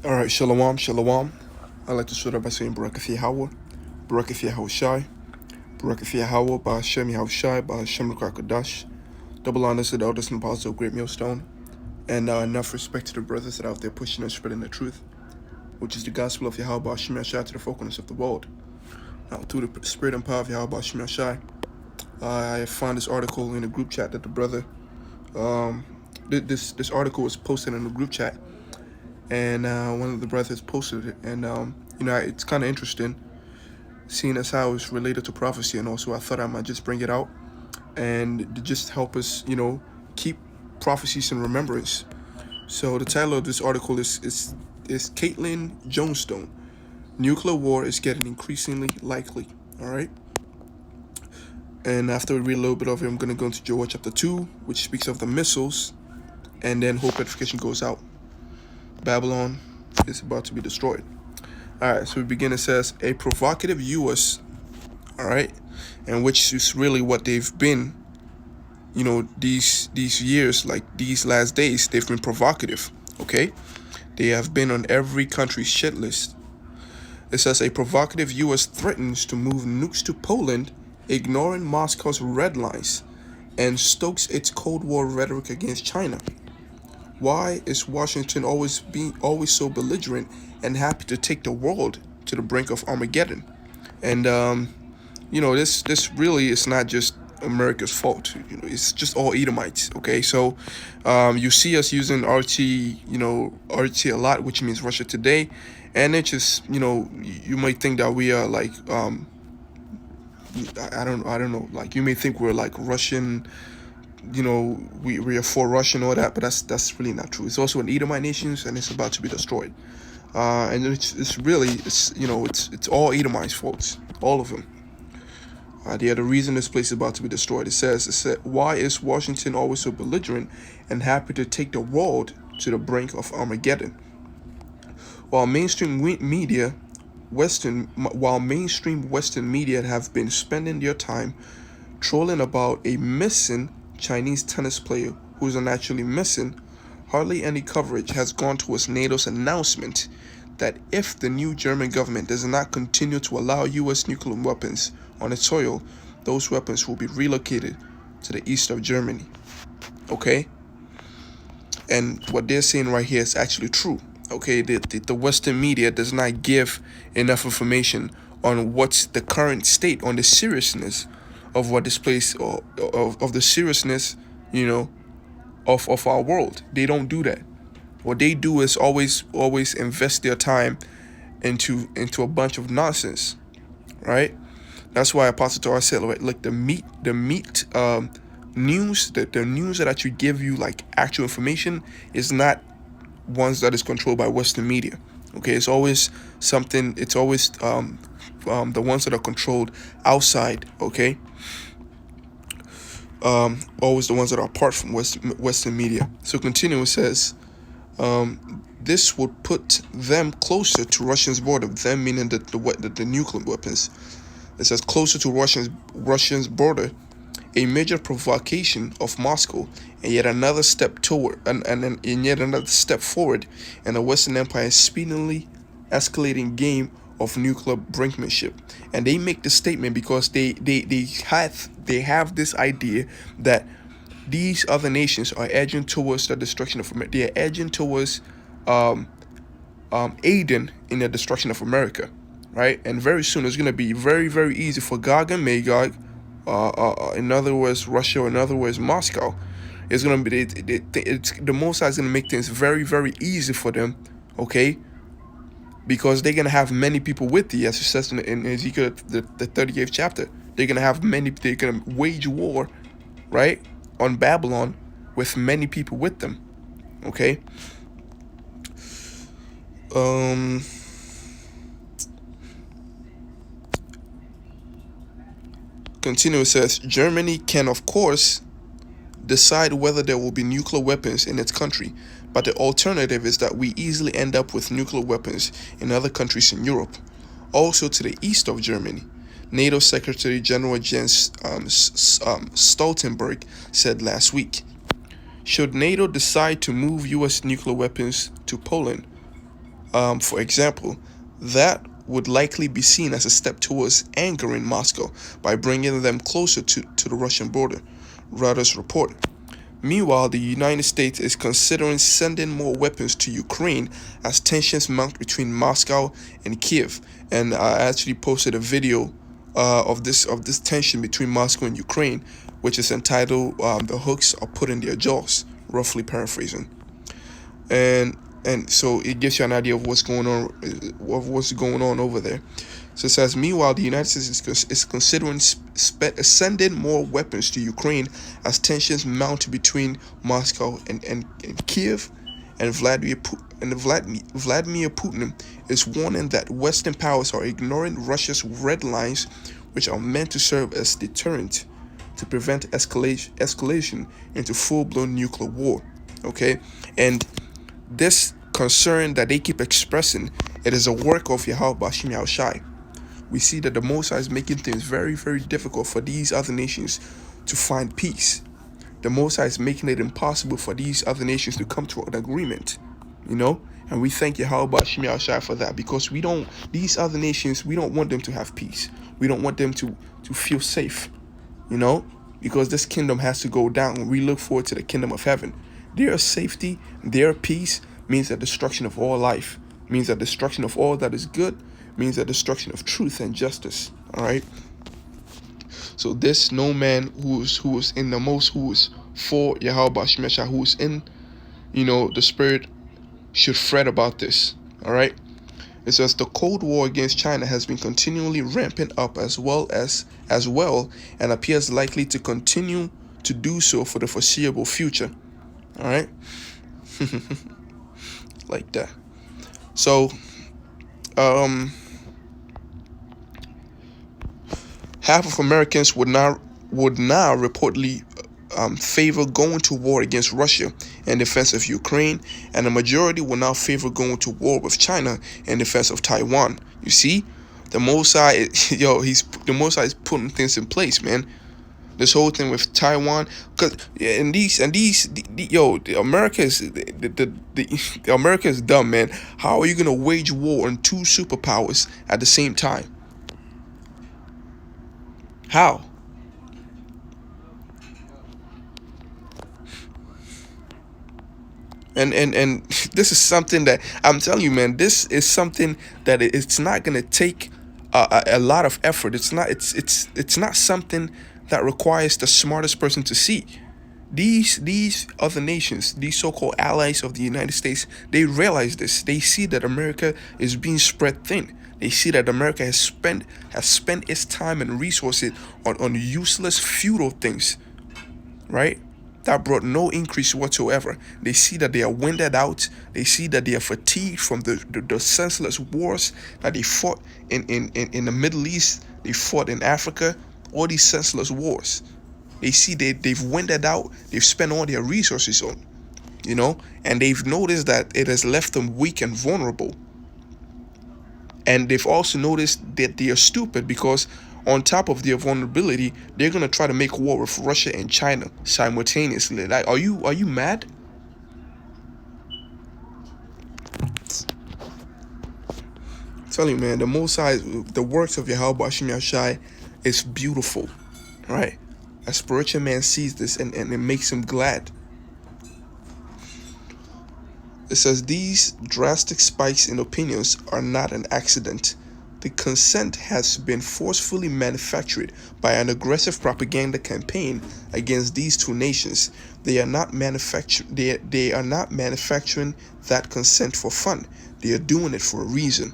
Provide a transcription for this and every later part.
All right, shalom, shalom. I'd like to start off by saying Barakah Yahweh, Barakah Yahweh Shai, Barakah Yahweh, Ba'ashem Yahweh Shai, Ba'ashem Lukrakadosh. Double honors to the elders and apostles of Great Millstone, and enough respect to the brothers that are out there pushing and spreading the truth, which is the gospel of Yahweh Ba'ashem Yahshai to the brokenness of the world. Now, through the spirit and power of Yahweh Ba'ashem Yahshai, I found this article in the group chat that the brother, this article was posted in the group chat, and one of the brothers posted it, and it's kind of interesting seeing as how it's related to prophecy, and also I thought I might just bring it out and to just help us, keep prophecies in remembrance. So the title of this article is Caitlin Jonestown. Nuclear war is getting increasingly likely. All right. And after we read a little bit of it, I'm going to go into Joel chapter 2, which speaks of the missiles, and then hope edification goes out. Babylon is about to be destroyed. All right, so we begin. It says, a provocative U.S., all right, and which is really what they've been, these years, like these last days, they've been provocative, okay? They have been on every country's shit list. It says, a provocative U.S. threatens to move nukes to Poland, ignoring Moscow's red lines, and stokes its Cold War rhetoric against China. Why is Washington always so belligerent and happy to take the world to the brink of Armageddon? And this really is not just America's fault. It's just all Edomites. Okay, so you see us using RT a lot, which means Russia Today, and it just you might think that we are like I don't know, like you may think we're like Russian. We are for Russia and all that, but that's really not true. It's also an Edomite nation, and it's about to be destroyed. And it's all Edomites' faults, all of them. They are the reason this place is about to be destroyed. It says, why is Washington always so belligerent and happy to take the world to the brink of Armageddon? While mainstream Western media have been spending their time trolling about a missing Chinese tennis player who is actually missing, hardly any coverage has gone towards NATO's announcement that if the new German government does not continue to allow U.S. nuclear weapons on its soil, those weapons will be relocated to the east of Germany. Okay? And what they're saying right here is actually true. Okay? The Western media does not give enough information on what's the current state, on the seriousness of what this place, of the seriousness, of our world. They don't do that. What they do is always invest their time into a bunch of nonsense, right? That's why Apostle Torah said, like the meat news, the news that actually give you like actual information is not ones that is controlled by Western media. Okay, it's always something. It's always the ones that are controlled outside. Okay. Always the ones that are apart from Western media. So continuing says, this would put them closer to Russia's border. Them meaning the nuclear weapons. It says closer to Russia's border, a major provocation of Moscow, and yet another step toward, and yet another step forward in the Western Empire's speedily escalating game of nuclear brinkmanship. And they make the statement because they have this idea that these other nations are edging towards the destruction of America. They are edging towards aiding in the destruction of America, right? And very soon it's going to be very, very easy for Gog and Magog, in other words Russia, or in other words Moscow. It's going to be the Most High is going to make things very, very easy for them, okay? Because they're going to have many people with you, as it says in Ezekiel, the 38th chapter. They're going to wage war, right, on Babylon with many people with them, okay? Continue, says, Germany can, of course, decide whether there will be nuclear weapons in its country, but the alternative is that we easily end up with nuclear weapons in other countries in Europe, also to the east of Germany. NATO Secretary General Jens Stoltenberg said last week. Should NATO decide to move U.S. nuclear weapons to Poland, For example, that would likely be seen as a step towards angering Moscow by bringing them closer to the Russian border, Reuters reported. Meanwhile, the United States is considering sending more weapons to Ukraine as tensions mount between Moscow and Kiev. And I actually posted a video of this tension between Moscow and Ukraine, which is entitled "The Hooks Are Put in Their Jaws," roughly paraphrasing. And so it gives you an idea of what's going on over there. So it says, meanwhile, the United States is considering sending more weapons to Ukraine as tensions mount between Moscow and Kiev, and Vladimir Putin is warning that Western powers are ignoring Russia's red lines, which are meant to serve as deterrent to prevent escalation into full-blown nuclear war. Okay, and this concern that they keep expressing, it is a work of Yahweh Bashim Yahushai. We see that the Mosai is making things very, very difficult for these other nations to find peace. The Mosai is making it impossible for these other nations to come to an agreement, and we thank Yahweh Bashim Yahushai for that, because these other nations, we don't want them to have peace. We don't want them to feel safe, because this kingdom has to go down. We look forward to the kingdom of heaven. Their safety, their peace means the destruction of all life, means the destruction of all that is good, means the destruction of truth and justice. All right. So this no man who is in the most, who is for Yahweh Bashim Yashai, who is in, the spirit, should fret about this. All right. It says the Cold War against China has been continually ramping up as well, and appears likely to continue to do so for the foreseeable future. All right. Like that. So, half of Americans would now reportedly favor going to war against Russia in defense of Ukraine, and the majority will now favor going to war with China in defense of Taiwan. You see, the Mosai, the Mosai is putting things in place, man. This whole thing with Taiwan, America is dumb, man. How are you gonna wage war on two superpowers at the same time? How? And this is something that I'm telling you, man. This is something that it's not gonna take a lot of effort. It's not something that requires the smartest person to see. These other nations, these so-called allies of the United States, they realize this. They see that America is being spread thin. They see that America has spent its time and resources on useless, futile things, right? That brought no increase whatsoever. They see that they are winded out. They see that they are fatigued from the senseless wars that they fought in the Middle East. They fought in Africa. All these senseless wars. They see they've winded out. They've spent all their resources on, and they've noticed that it has left them weak and vulnerable. And they've also noticed that they are stupid, because on top of their vulnerability, they're gonna try to make war with Russia and China simultaneously. Like, are you mad? I'm telling you, man, the Mosai, the works of Yahweh Bashim Yashai is beautiful, right? A spiritual man sees this and it makes him glad. It says these drastic spikes in opinions are not an accident. The consent has been forcefully manufactured by an aggressive propaganda campaign against these two nations. They are not manufacturing that consent for fun. They are doing it for a reason,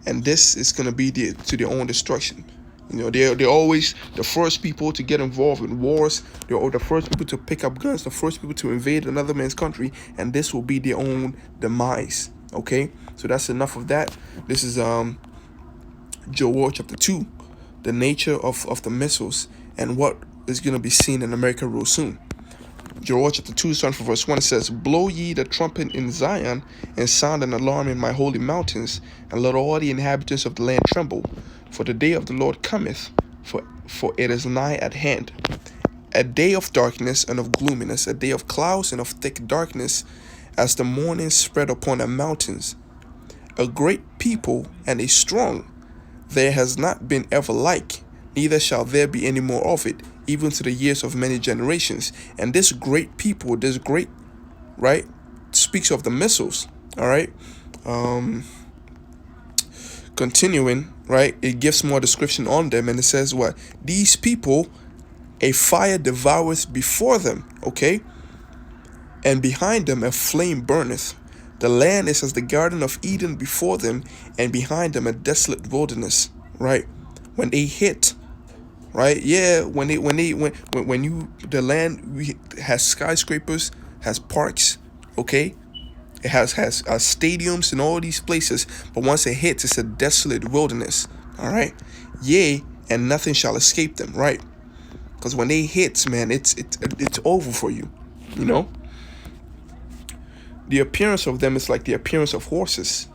and this is going to be to their own destruction. They're always the first people to get involved in wars. They're the first people to pick up guns, the first people to invade another man's country, and this will be their own demise. Okay, so that's enough of that. This is Joel chapter 2, the nature of the missiles and what is going to be seen in America real soon. Joel chapter 2, starting from verse 1, it says, "Blow ye the trumpet in Zion, and sound an alarm in my holy mountains, and let all the inhabitants of the land tremble. For the day of the Lord cometh, for it is nigh at hand. A day of darkness and of gloominess, a day of clouds and of thick darkness, as the morning spread upon the mountains, a great people and a strong. There has not been ever like, neither shall there be any more of it, even to the years of many generations. And this great people, this great, right, speaks of the missiles. All right. Um, Continuing, right, it gives more description on them, and it says what? These people, a fire devoureth before them, okay? And behind them a flame burneth. The land is as the Garden of Eden before them, and behind them a desolate wilderness, right? When they hit, right? Yeah, when you the land has skyscrapers, has parks, okay? It has stadiums in all these places, but once it hits, it's a desolate wilderness. All right, yea, and nothing shall escape them. Right, because when they hit, man, it's over for you. You know, the appearance of them is like the appearance of horses,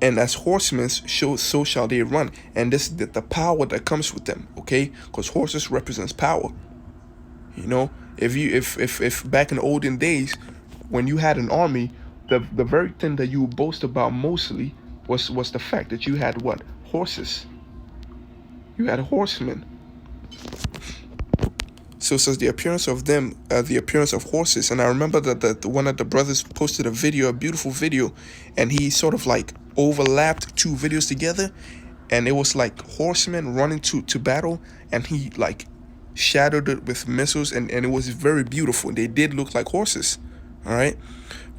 and as horsemen, so shall they run. And this is the power that comes with them. Okay, because horses represents power. You know, if back in the olden days, when you had an army, the very thing that you would boast about mostly was the fact that you had what? Horses. You had horsemen. So it says the appearance of them, the appearance of horses. And I remember that one of the brothers posted a video, a beautiful video, and he sort of like overlapped two videos together, and it was like horsemen running to battle, and he like shadowed it with missiles, and it was very beautiful. They did look like horses. All right.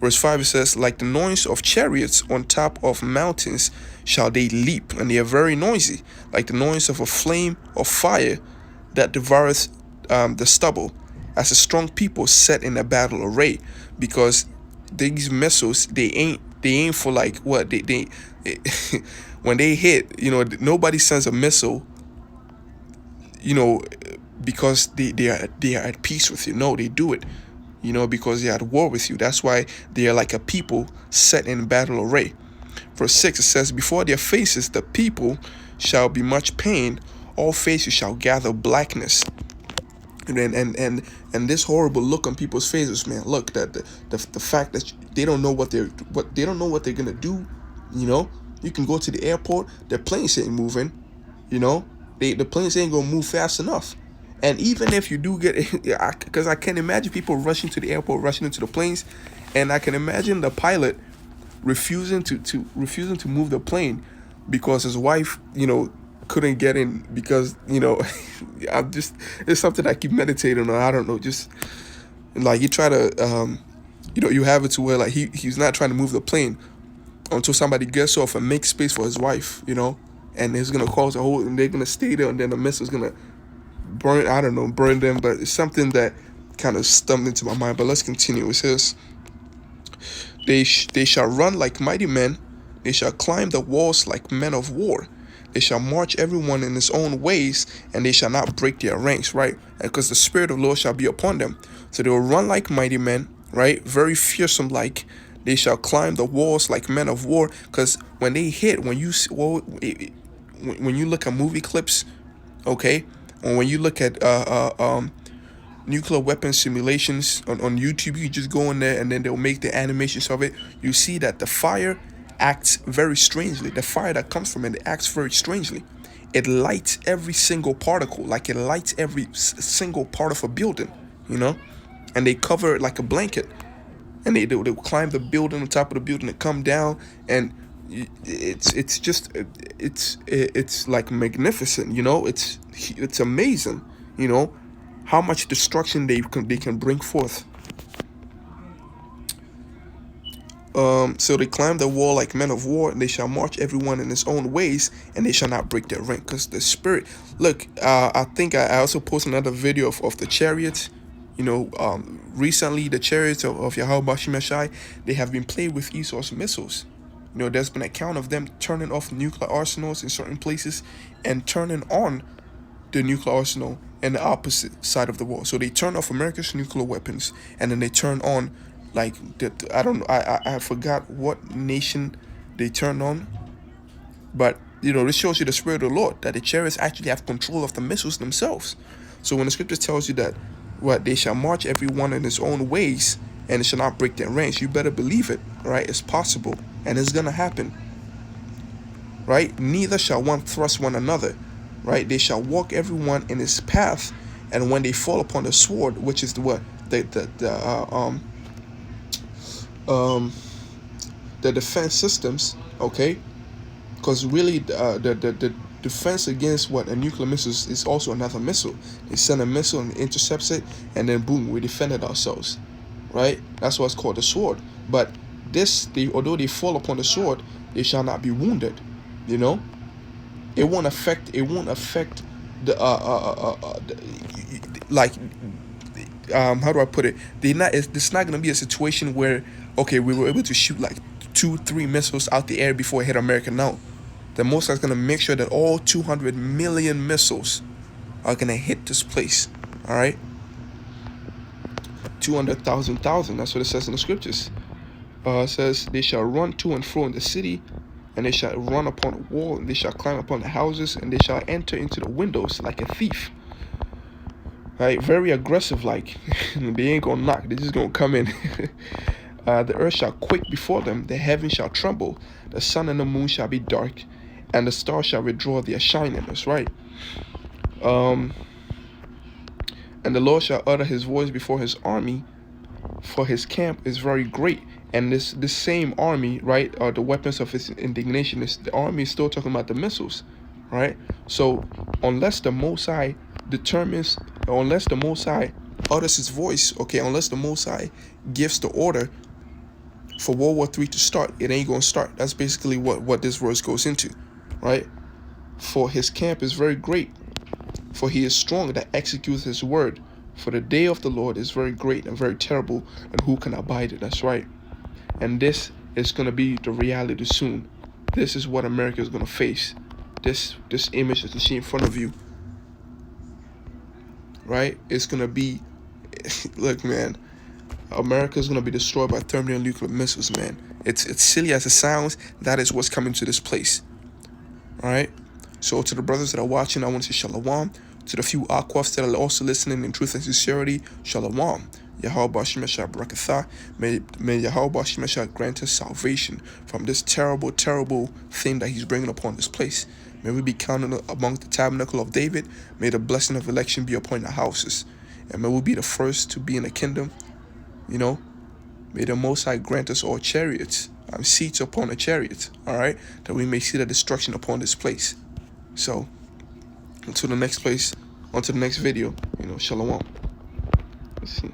Verse 5, it says, like the noise of chariots on top of mountains shall they leap, and they are very noisy, like the noise of a flame of fire that devoureth the stubble, as a strong people set in a battle array. Because these missiles, they ain't for like what they when they hit, nobody sends a missile, because they are at peace with you. No, they do it, because they're at war with you. That's why they are like a people set in battle array. Verse 6, it says, before their faces the people shall be much pain, all faces shall gather blackness. And this horrible look on people's faces, man. Look, that the fact that they don't know what they don't know what they're gonna do. You can go to the airport, their planes ain't moving. The planes ain't gonna move fast enough. And even if you do get, because I can imagine people rushing to the airport, rushing into the planes, and I can imagine the pilot refusing to move the plane because his wife, couldn't get in because, it's something I keep meditating on. I don't know, just like you try to, you have it to where like he's not trying to move the plane until somebody gets off and makes space for his wife, and it's gonna cause a whole, and they're gonna stay there, and then the missile's gonna burn them. But it's something that kind of stumped into my mind. But let's continue. It says, they shall run like mighty men, they shall climb the walls like men of war. They shall march everyone in his own ways, and they shall not break their ranks, right? Because the Spirit of the Lord shall be upon them. So they will run like mighty men, right? Very fearsome like. They shall climb the walls like men of war. Because when they hit, when you look at movie clips, okay, or when you look at nuclear weapon simulations on YouTube, you just go in there and then they'll make the animations of it. You see that the fire acts very strangely. The fire that comes from it acts very strangely. It lights every single particle, like it lights every single part of a building, and they cover it like a blanket, and they climb the building, on top of the building, and come down, and it's like magnificent, it's amazing, how much destruction they can bring forth. So they climb the wall like men of war, and they shall march everyone in his own ways, and they shall not break their rank. Because the Spirit, look, I think I also posted another video of the chariots. Recently the chariots of Yahweh Shai, they have been played with Esau's missiles. There's been a count of them turning off nuclear arsenals in certain places and turning on the nuclear arsenal in the opposite side of the wall. So they turn off America's nuclear weapons, and then they turn on, like, I don't know, I forgot what nation they turned on, but this shows you the Spirit of the Lord, that the chariots actually have control of the missiles themselves. So when the scripture tells you that they shall march everyone in his own ways, and it shall not break their ranks, you better believe it, right? It's possible, and it's gonna happen. right? Neither shall one thrust one another, right? They shall walk everyone in his path, and when they fall upon the sword, which is the what um the defense systems, okay? Because really, the defense against what a nuclear missile is also another missile. They send a missile and intercepts it, and then boom, we defended ourselves, right? That's what's called the sword. But although they fall upon the sword, they shall not be wounded. You know, it won't affect. It won't affect the like how do I put it? It's not gonna be a situation where, okay, we were able to shoot like 2, 3 missiles out the air before it hit America. No, the Most is gonna make sure that all 200 million missiles are gonna hit this place. All right, 200,000. That's what it says in the scriptures. It says they shall run to and fro in the city, and they shall run upon the wall, and they shall climb upon the houses, and they shall enter into the windows like a thief. Right, very aggressive, like they ain't gonna knock, they just gonna come in. The earth shall quake before them, the heavens shall tremble, the sun and the moon shall be dark, and the stars shall withdraw their shining. That's right. And the Lord shall utter his voice before his army, for his camp is very great. And this same army, right, are the weapons of his indignation. The army is still talking about the missiles, right? So unless the Most High determines, unless the Most High utters his voice, okay, unless the Most High gives the order for World War III to start, it ain't gonna start. That's basically what this verse goes into, right? For his camp is very great, for he is strong that executes his word. For the day of the Lord is very great and very terrible, and who can abide it? That's right. And this is gonna be the reality soon. This is what America is gonna face. This image that you see in front of you, right? It's gonna be, look, man, America is gonna be destroyed by thermonuclear missiles, man. It's silly as it sounds. That is what's coming to this place. All right. So to the brothers that are watching, I want to say shalom. To the few aquafs that are also listening in truth and sincerity, shalom. Yahweh Shemeshah Barakatha. May Yahweh Shemeshah grant us salvation from this terrible, terrible thing that he's bringing upon this place. May we be counted among the tabernacle of David. May the blessing of election be upon our houses. And may we be the first to be in the kingdom. You know, may the Most High grant us all chariots, seats upon a chariot, all right, that we may see the destruction upon this place. So, until the next place, onto the next video, you know, shalom. Let's see.